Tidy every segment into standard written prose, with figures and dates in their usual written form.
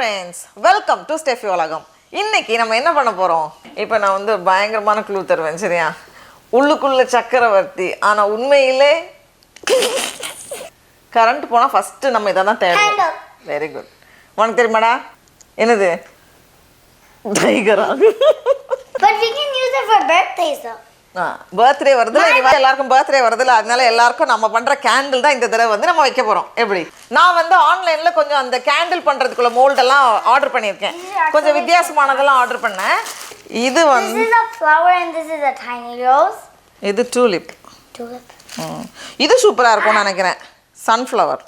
Friends, welcome to Steffi உலகம். இன்னைக்கு நம்ம என்ன பண்ண போறோம்? இப்போ நான் வந்து பயங்கரமான க்ளூ தருவேன், சரியா? உள்ளுக்குள்ள சக்கரவர்த்தி, ஆனா உண்மையிலே கரண்ட் போனா ஃபர்ஸ்ட் நம்ம இதை தான் தேடுவோம். Very good. உனக்கு தெரியுமாடா என்னது? டைகரா? But we can use it for birthdays though. Birthday வருதுல, எல்லாருக்கும் பர்த்டே வருதுல, அதனால எல்லாருக்கும் நம்ம பண்ற கேண்டில் தான் இந்த தடவை வந்து நம்ம வைக்க போறோம். எப்படி? நான் வந்து ஆன்லைன்ல கொஞ்சம் அந்த கேண்டில் பண்றதுக்குள்ள மோல்டெல்லாம் ஆர்டர் பண்ணியிருக்கேன். கொஞ்சம் வித்தியாசமானதெல்லாம் ஆர்டர் பண்ணேன். இது வந்து This is a flower and this is a tiny rose. இது டூலிப். இது சூப்பரா இருக்கும்னு நினைக்கிறேன். சன்ஃப்ளவர்.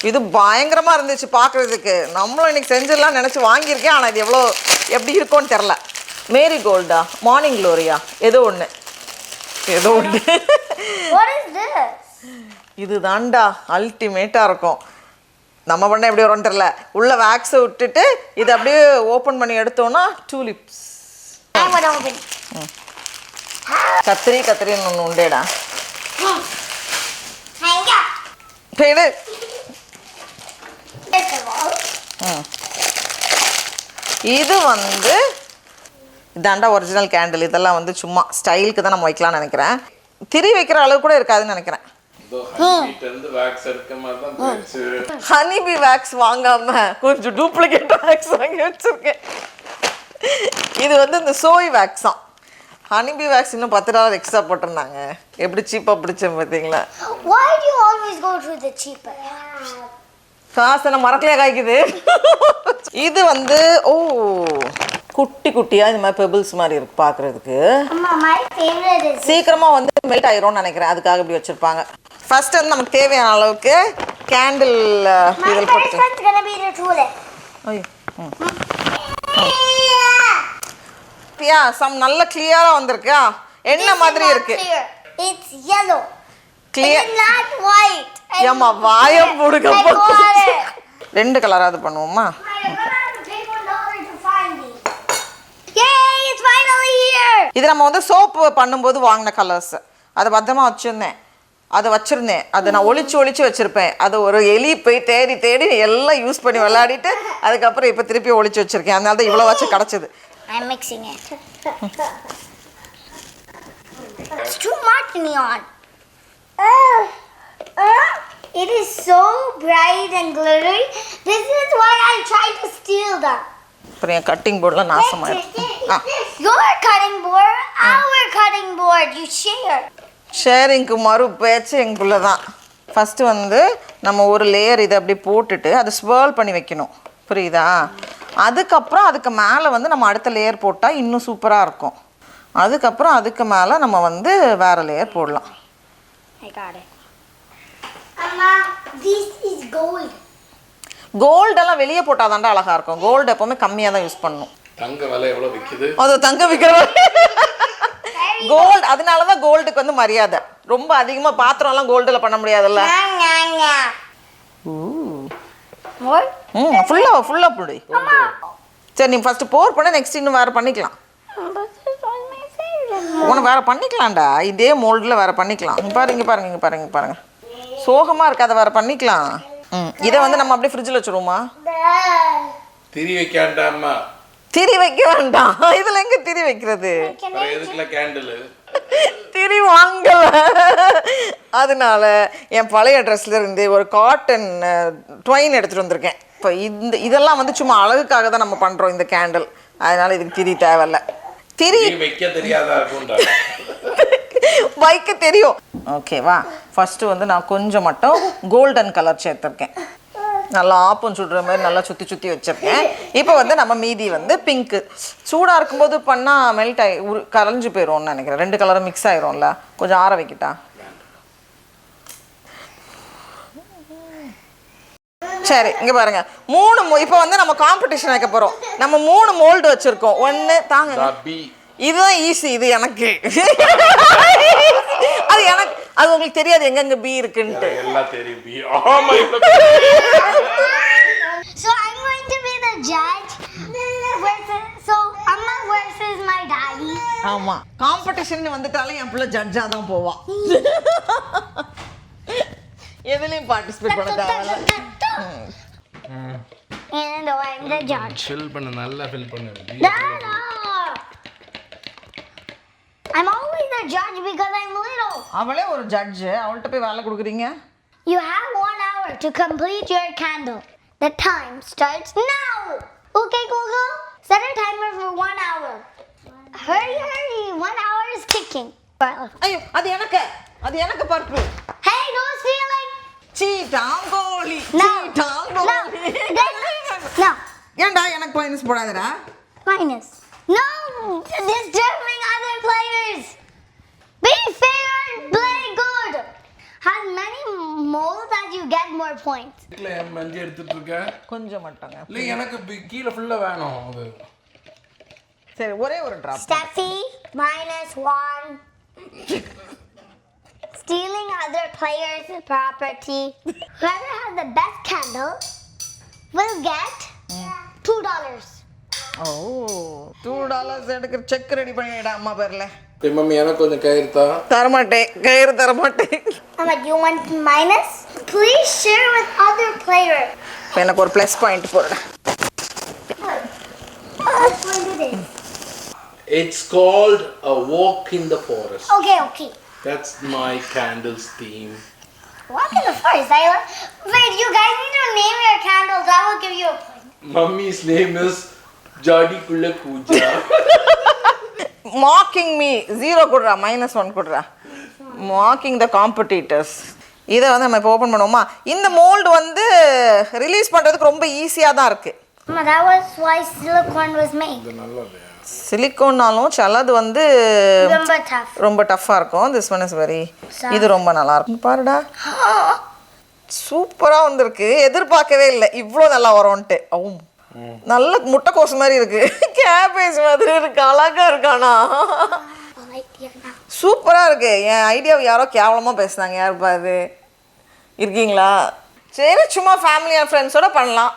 இது பயங்கரமா இருந்துச்சு பார்க்கறதுக்கு. நம்மளும் இன்னைக்கு செஞ்சிடலாம் நினைச்சு வாங்கியிருக்கேன். ஆனா இது எப்படி இருக்கும்னு தெரியல. மேரி கோல்டா, மார்னிங் க்ளோரியா, ஏதோ ஒன்று. What is this? இது தாண்டா அல்டிமேட்டா இருக்கும். நம்ம பண்ண எப்படி வரும்னு தெரியல. உள்ள வேக்ஸை விட்டுட்டு இதை அப்படியே ஓப்பன் பண்ணி எடுத்தோம்னா tulips. I want to open. கத்திரின்னு ஒன்று உண்டேடா. Hang up. போயிடு. First of all. இது வந்து இதாண்டா ஒரிஜினல் கேண்டில். இதெல்லாம் வந்து சும்மா ஸ்டைலுக்கு தான் நம்ம வைக்கலாம்னு நினைக்கிறேன். திரி வைக்கிற அளவு கூட இருக்காதுன்னு நினைக்கிறேன். ஹனிபி வேக்ஸ் வாங்காம கொஞ்சம் டூப்ளிகேட் வேக்ஸ் வாங்கி வச்சிருக்கேன். இது வந்து இந்த சோய் வேக்ஸ் தான். ஹனிபி வேக்ஸ் இன்னும் $10 எக்ஸ்ட்ரா போட்டிருந்தாங்க. எப்படி சீப்பாக பிடிச்சேன் பார்த்தீங்களா? Why do you always go to the cheaper? காசு நம்ம மரக்கலையா காய்க்குது. இது வந்து குட்டி குட்டியா இந்த மாதிரி பெபிள்ஸ் மாதிரி இருக்கு பார்க்கறதுக்கு. Mama, my favorite is சீக்கிரமா வந்து மெல்ட் ஆயிரும்னு நினைக்கிறேன். அதுக்காக இப்படி வச்சிருப்பாங்க. ஃபர்ஸ்ட் வந்து நமக்கு தேவையான அளவுக்கு கேண்டில் இதில் போட்டு. My first one's gonna be the tulip. ஐயோ. பியா சம் நல்ல கிளியரா வந்திருக்கா? என்ன மாதிரி இருக்கு? It's yellow. Clear. It's not white. ஏமா வாய புடுங்க போகுது. ரெண்டு கலராவது பண்ணுவோமா? இது நம்ம வந்து சோப்பு பண்ணும்போது வாங்கின கலர்ஸ். அதை பத்திரமா வச்சிருந்தேன். அதை நான் ஒளிச்சு வச்சிருப்பேன். அது ஒரு எலி போய் தேடி எல்லாம் யூஸ் பண்ணி விளையாடிட்டு அதுக்கப்புறம் இப்போ திருப்பி ஒளிச்சு வச்சிருக்கேன். அதனால தான் இவ்வளோ வச்சு கிடச்சிது. I'm mixing it. It's too much neon. It is so bright and glittery. This is why I tried to steal them. அப்புறம் என் கட்டிங் போர்டெலாம் நாசமாயிருக்கு. Your cutting board, our cutting board, you share. ஷேரிங்க்கு மறு பேச்சு எங்களுக்குள்ள தான். ஃபஸ்ட்டு வந்து நம்ம ஒரு லேயர் இதை அப்படி போட்டுட்டு அதை ஸ்வேர்ல் பண்ணி வைக்கணும். புரியுதா? அதுக்கப்புறம் அதுக்கு மேலே வந்து நம்ம அடுத்த லேயர் போட்டால் இன்னும் சூப்பராக இருக்கும். அதுக்கப்புறம் அதுக்கு மேலே நம்ம வந்து வேறு லேயர் போடலாம். I got it. Amma, this is gold. கோல்டெல்லாம் வெளியே போட்டால் தாண்டா அழகாக இருக்கும். கோல்டு எப்போவுமே கம்மியாக தான் யூஸ் பண்ணணும். தங்க விலை எவ்வளோ விற்கிது? அது தங்க விற்கிற கோல்டு. அதனால தான் கோல்டுக்கு வந்து மரியாதை. ரொம்ப அதிகமாக பாத்திரம்லாம் கோல்டில் பண்ண முடியாதுல்ல. ஃபுல்லாக போடு. சரி, நீ ஃபஸ்ட்டு போர் பண்ண, நெக்ஸ்ட் இன்னும் வேறு பண்ணிக்கலாம். உனக்கு வேறு பண்ணிக்கலாம்டா. இதே மோல்டில் வேறு பண்ணிக்கலாம். இங்கே பாருங்க. சோகமாக இருக்காத, வேறு பண்ணிக்கலாம். இதை வந்து நம்ம அப்படியே ஃப்ரிட்ஜில் வச்சுருவோமா? திரி வைக்க வேண்டாமா? திரி வைக்க வேண்டாம். இதில் எங்கே திரி வைக்கிறது? திரி வாங்கல. அதனால என் பழைய ட்ரெஸ்ல இருந்து ஒரு காட்டன் ட்வைன் எடுத்துகிட்டு வந்திருக்கேன். இப்போ இதெல்லாம் வந்து சும்மா அழகுக்காக தான் நம்ம பண்ணுறோம் இந்த கேண்டில். அதனால இதுக்கு திரி தேவையில்ல. திரி வைக்க தெரியாதா? வைக்க தெரியும். ஓகேவா? ஃபஸ்ட்டு வந்து நான் கொஞ்சம் மட்டும் கோல்டன் கலர் சேர்த்துருக்கேன். நல்லா ஆப்பம் சுடுற மாதிரி நல்லா சுற்றி வச்சுருக்கேன். இப்போ வந்து நம்ம மீதி வந்து பிங்க்கு. சூடாக இருக்கும்போது பண்ணால் மெல்ட் ஆகி கரைஞ்சி போயிடும்னு நினைக்கிறேன். ரெண்டு கலரும் மிக்ஸ் ஆகிரும்ல. கொஞ்சம் ஆற வைக்கிட்டா? சரி, இங்கே பாருங்க. இப்போ வந்து நம்ம காம்படிஷன் வைக்க போகிறோம். நம்ம 3 மோல்டு வச்சுருக்கோம். ஒன்று தாங்க, இதுதான் ஈஸி. இது எனக்கு அது உங்களுக்கு தெரியாது எங்கெங்க பி இருக்குன்ட்டு. எல்லாம் தெரியும். B. So I'm going to be the judge. So Amma versus my daddy. ஆமா, காம்படிஷன் வந்துட்டாலே என் பிள்ளை ஜட்ஜா தான் போவா. எதுலயும் பார்ட்டிசிபேட் பண்ண தேவையில்ல. And candle. I'm the judge. Fill பண்ணு நல்லா ஃபில் பண்ணு Dada! I'm always the judge because I'm little. அவளே ஒரு ஜட்ஜ், அவள்கிட்ட போய் வேலை கொடுக்குறீங்க. You have 1 hour to complete your candle. The time starts now. Okay, Google. Set a timer for 1 hour. Hurry, hurry. 1 hour is ticking. ஐயோ அது எனக்கு purple. Hey, don't steal it. சீட்டாங்கோலி. No. சீட்டாங்கோலி. No. ஏன்டா எனக்கு points போடாதடா? Minus. No. Disturbing other players. Be fair and play good. Has many moles as you get more points. இல்ல என் மஞ்சள் எடுத்துட்டு இருக்க கொஞ்சம் மட்டுங்க. இல்ல எனக்கு கீழ ஃபுல்லா வேணும் அது சரி ஒரே ஒரு drop. Steffi, -1. Stealing other players' property. Whoever has the best candle will get $2. ஓ $2 எடுக்கிற செக் ரெடி பண்ணிடா அம்மா பேர்ல. மம்மி எனக்கு கொஞ்சம் கயிறு தா தரமாட்டேன், கயிறு தரமாட்டேன். I'm like, you want minus? Please share with other players. எனக்கு ஒரு ப்ளஸ் பாயிண்ட் போடுடா. Which one did it? It's called a walk in the forest. Okay. That's my candles theme. Walk in the forest. Wait, you guys need to name your candles. I will give you a point. Mummy's name is Jadi Kulla Pooja. Mocking me 0 கொடுறா, -1 கொடுறா. Mocking the competitors. இதை வந்து நம்ம இப்போ open பண்ணுவோமா? இந்த mould வந்து release பண்ணுறதுக்கு ரொம்ப ஈஸியாக தான் இருக்குது. Mama, that was why silicone was made. இது நல்லா இல்லையா? சிலிக்கோன்னாலும் சிலது வந்து Remember tough. ரொம்ப டஃப்பாக இருக்கும். திஸ் ஒன் இஸ் வெரி, இது ரொம்ப நல்லா இருக்கும். பாருடா சூப்பராக வந்திருக்கு. எதிர்பார்க்கவே இல்லை இவ்வளோ நல்லா வரும்ன்ட்டு. அவும் நல்ல முட்டைக்கோசு மாதிரி இருக்கு, கேபேஜ் மாதிரி இருக்கு, அழகா இருக்கானா. சூப்பராக இருக்கு. என் ஐடியாவை யாரோ கேவலமாக பேசுனாங்க. யாருப்பா அது? இருக்கீங்களா? சரி சும்மா ஃபேமிலி அண்ட் ஃப்ரெண்ட்ஸோட பண்ணலாம்.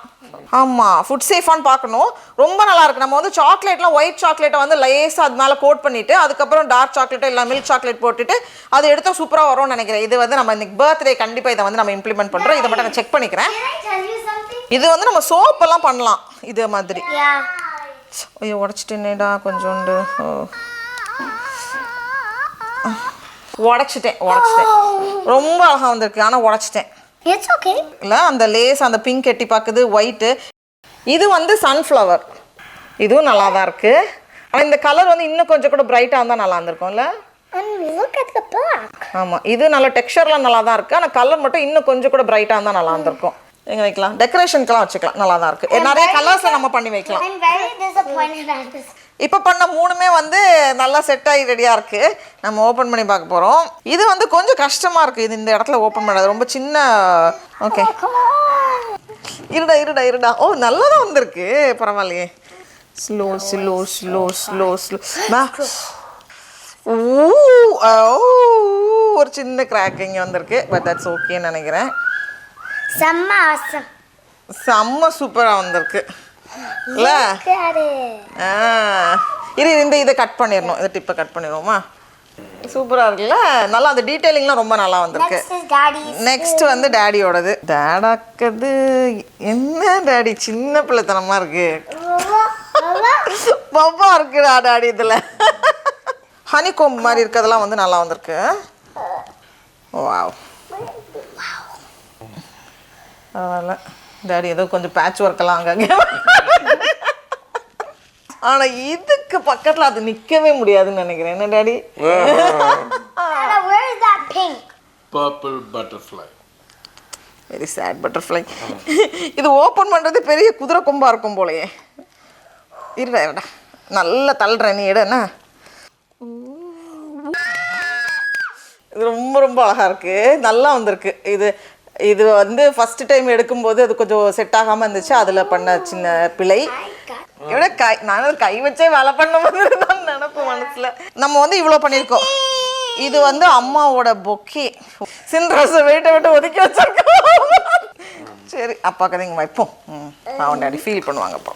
ஆமாம், ஃபுட் சேஃபான்னு பார்க்கணும். ரொம்ப நல்லா இருக்கு. நம்ம வந்து சாக்லேட்லாம் ஒயிட் சாக்லேட்டை வந்து லேஸாக அது மேலே கோட் பண்ணிவிட்டு அதுக்கப்புறம் டார்க் சாக்லேட்டை இல்லை மில்க் சாக்லேட் போட்டுட்டு அது எடுத்தால் சூப்பராக வரும்னு நினைக்கிறேன். இது வந்து நம்ம இன்னைக்கு பர்த்டே கண்டிப்பாக இதை வந்து நம்ம இம்ப்ளிமெண்ட் பண்ணுறோம். இதை மட்டும் நான் செக் பண்ணிக்கிறேன். Can I tell you something? இது வந்து நம்ம சோப்பெல்லாம் பண்ணலாம் இதே மாதிரி. Yeah. ஐயோ உடச்சிட்டேனேடா கொஞ்சோண்டு. உடச்சிட்டேன் ரொம்ப அழகாக வந்திருக்கு. ஆனால் உடச்சிட்டேன். It's okay. இல்லை அந்த லேஸ் அந்த பிங்க் எட்டி பார்க்குது, ஒயிட்டு. இது வந்து சன்ஃப்ளவர். இதுவும் நல்லா தான் இருக்குது. ஆனால் இந்த கலர் வந்து இன்னும் கொஞ்சம் கூட பிரைட்டாக இருந்தால் நல்லா இருந்திருக்கும்ல. And look at the black. ஆமாம், இது நல்ல டெக்ஸ்சர்லாம் நல்லா தான் இருக்குது. ஆனால் கலர் மட்டும் இன்னும் கொஞ்சம் கூட பிரைட்டாக இருந்தால் நல்லா இருந்திருக்கும். எங்கே வைக்கலாம்? டெக்கரேஷனுக்குலாம் வச்சுக்கலாம். நல்லா தான் இருக்குது. நிறைய கலர்ஸை நம்ம பண்ணி வைக்கலாம். I'm very disappointed at this. இப்போ பண்ண 3மே வந்து நல்லா செட் ஆகி ரெடியாக இருக்குது. நம்ம ஓப்பன் பண்ணி பார்க்க போகிறோம். இது வந்து கொஞ்சம் கஷ்டமாக இருக்குது. இது இந்த இடத்துல ஓப்பன் பண்ணாது, ரொம்ப சின்ன. ஓகே இருடா. ஓ நல்லா தான் வந்திருக்கு, பரவாயில்லையே. ஸ்லோ ஒரு சின்ன கிராக் இங்கே வந்திருக்கு. பட் தட்ஸ் ஓகேன்னு நினைக்கிறேன். செம்ம சூப்பராக வந்திருக்கு இல்லை? இதை கட் பண்ணிடணும். இந்த டிப்பை கட் பண்ணிடுவோமா? சூப்பராக இருக்குல்ல? நல்லா அந்த டீட்டெயிலிங்லாம் ரொம்ப நல்லா வந்திருக்கு. நெக்ஸ்ட் வந்து டேடியோடது. டேடாக்குது என்ன டேடி சின்ன பிள்ளைத்தனமாக இருக்கு. பப்பா இருக்குடா டேடி. இதில் ஹனி கோம்பு மாதிரி இருக்கிறதெல்லாம் வந்து நல்லா வந்திருக்கு. வாவ் பரவாயில்ல. டேடி ஏதோ கொஞ்சம் பேட்ச் ஒர்க்கெல்லாம் அங்கங்கே. ஆனால் இதுக்கு பக்கத்தில் அது நிற்கவே முடியாதுன்னு நினைக்கிறேன். என்ன daddy? Where is that pink? Purple butterfly. Very sad butterfly. இது ஓப்பன் பண்ணுறது பெரிய குதிரை கொம்பாக இருக்கும் போலையே. இருடா நல்லா தள்ளுறேன், நீ எடுண்ணா. இது ரொம்ப அழகாக இருக்குது, நல்லா வந்திருக்கு. இது வந்து ஃபஸ்ட்டு டைம் எடுக்கும்போது அது கொஞ்சம் செட் ஆகாமல் இருந்துச்சு. அதில் பண்ண சின்ன பிழை. இவ்வளோ நான் கை வச்சே வேலை பண்ண மாதிரி தான் நினப்பு மனசில். நம்ம வந்து இவ்வளோ பண்ணியிருக்கோம். இது வந்து அம்மாவோட பொக்கே. சின்ராசை விட்டு ஒதுக்கி வச்சிருக்கோம். சரி அப்பாக்கு இங்கே வைப்போம். அவன் டாடி ஃபீல் பண்ணுவாங்க. அப்போ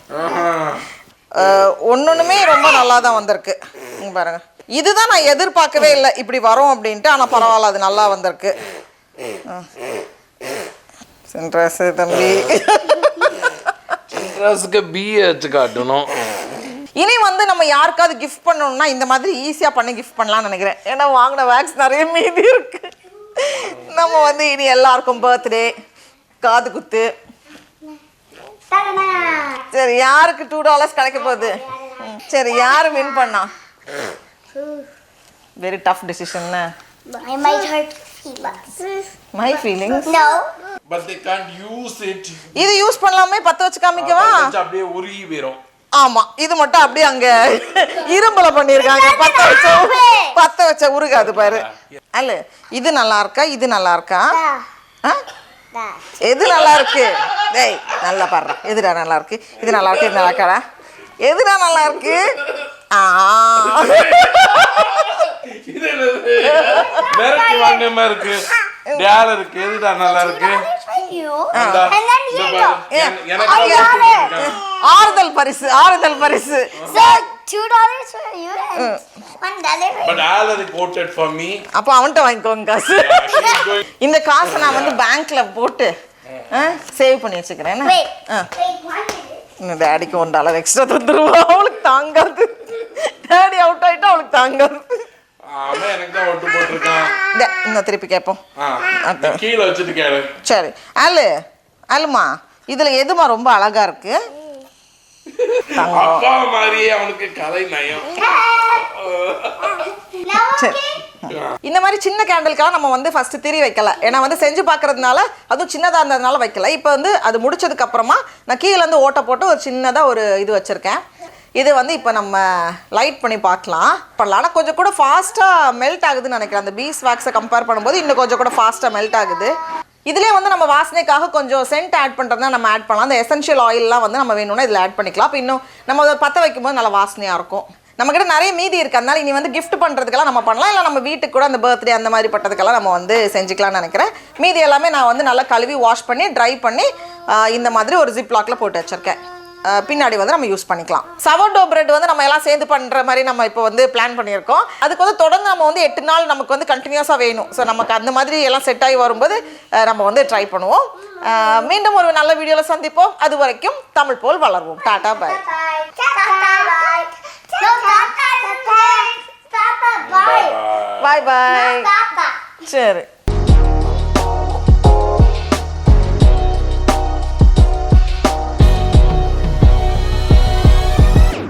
ஒன்றுமே ரொம்ப நல்லா தான் வந்திருக்கு. நீங்கள் பாருங்க, இதுதான் நான் எதிர்பார்க்கவே இல்லை இப்படி வரும் அப்படின்ட்டு. ஆனால் பரவாயில்ல, அது நல்லா வந்திருக்கு. சின்ராசு தம்பி கிறிஸ்மஸ்க்கு பீ வச்சு காட்டணும். இனி வந்து நம்ம யாருக்காவது கிஃப்ட் பண்ணணும்னா இந்த மாதிரி ஈஸியா பண்ணி கிஃப்ட் பண்ணலாம்னு நினைக்கிறேன். ஏன்னா வாங்கின வேக்ஸ் நிறைய மீதி இருக்கு. நம்ம வந்து இனி எல்லாருக்கும் பர்த்டே, காது குத்து. சரி, யாருக்கு $2 கிடைக்க போகுது? சரி, யாரு வின் பண்ணா? Very tough decision. I might hurt feelings. My feelings. No. But they can't use it. இது யூஸ் பண்ணலாமே, பத்த வச்சு காமிக்கவா? அப்படியே உருகி போயிடும். ஆமா, இது மட்டும் அப்படியே அங்க இரும்பல பண்ணிருக்காங்க. பத்த வச்ச உருகாது பாரு. அல்ல, இது நல்லா இருக்கா, இது நல்லா இருக்கா? எது நல்லா இருக்கு? டேய், நல்லா பாரு. எதுடா நல்லா இருக்கு? இது நல்லா இருக்கு, இது நல்லா இருக்காடா? எதுடா நல்லா இருக்கு? இது என்னது? வெரைட்டி வாங்குற மாதிரி இருக்கு. டேல இருக்கு. எதுடா நல்லா இருக்கு? And then here you ஆறுதல் பரிசு, ஆறுதல் பரிசு. So $2 for you and $1 But Alan quoted for me. அப்ப அவன்கிட்ட வாங்கிக்கோங்க காசு. இந்த காசை நான் வந்து பேங்க்ல போட்டு சேவ் பண்ணி வச்சுக்கிறேன். Wait, one minute. இன்னும் டேடிக்கு $1 எக்ஸ்ட்ரா தந்துருவா. அவளுக்கு தாங்காது. டேடி அவுட் ஆயிட்டா அவளுக்கு தாங்காது. அவன் எனக்கு தான் ஒட்டு போட்டிருக்கான். இன்னும் திருப்பி கேட்போம். கீழே வச்சுட்டு கேளு. சரி, அலுமா இதுல எதுமா ரொம்ப அழகா இருக்கு? அப்பா மாதிரியே அவனுக்கு கலை நயம். சரி, இந்த மாதிரி சின்ன கேண்டலுக்காக நம்ம வந்து ஃபர்ஸ்ட் திரி வைக்கல. ஏன்னா வந்து செஞ்சு பார்க்கறதுனால, அதுவும் சின்னதாக இருந்ததுனால வைக்கல. இப்போ வந்து அது முடிச்சதுக்கு அப்புறமா நான் கீழே இருந்து ஓட்டை போட்டு ஒரு சின்னதாக ஒரு இது வச்சுருக்கேன். இது வந்து இப்போ நம்ம லைட் பண்ணி பார்க்கலாம். ஆனால் கொஞ்சம் கூட ஃபாஸ்ட்டாக மெல்ட் ஆகுதுன்னு நினைக்கிறேன். அந்த பீஸ் வேக்ஸை கம்பேர் பண்ணும்போது இன்னும் கொஞ்சம் கூட ஃபாஸ்ட்டாக மெல்ட் ஆகுது. இதுலேயே வந்து நம்ம வாசனைக்காக கொஞ்சம் சென்ட் ஆட் பண்ணுறதுனா நம்ம ஆட் பண்ணலாம். அந்த எசென்ஷியல் ஆயிலெலாம் வந்து நம்ம வேணும்னா இதில் ஆட் பண்ணிக்கலாம். அப்போ இன்னும் நம்ம அதை பற்ற வைக்கும்போது நல்லா வாசனையாக இருக்கும். நம்மக்கிட்ட நிறைய மீதி இருக்குது. அதனால இனி வந்து கிஃப்ட் பண்ணுறதுக்கெல்லாம் நம்ம பண்ணலாம். இல்லை நம்ம வீட்டுக்கு கூட அந்த பர்த்டே அந்த மாதிரி பட்டதுக்கெல்லாம் நம்ம வந்து செஞ்சுக்கலாம்னு நினைக்கிறேன். மீதி எல்லாமே நான் வந்து நல்லா கழுவி வாஷ் பண்ணி ட்ரை பண்ணி இந்த மாதிரி ஒரு ஜிப் லாக்கில் போட்டு வச்சுருக்கேன். பின்னாடி வந்து நம்ம யூஸ் பண்ணிக்கலாம். சவர்டோ பிரெட் வந்து நம்ம எல்லாம் சேர்ந்து பண்ணுற மாதிரி நம்ம இப்போ வந்து பிளான் பண்ணியிருக்கோம். அதுக்கு வந்து தொடர்ந்து நம்ம வந்து 8 நாள் நமக்கு வந்து கண்டினியூஸாக வேணும். ஸோ நமக்கு அந்த மாதிரி எல்லாம் செட் ஆகி வரும்போது நம்ம வந்து ட்ரை பண்ணுவோம். மீண்டும் ஒரு நல்ல வீடியோவில் சந்திப்போம். அது வரைக்கும் தமிழ் போல் வளர்வோம். டாடா பாய். பாய் பாய். சரி.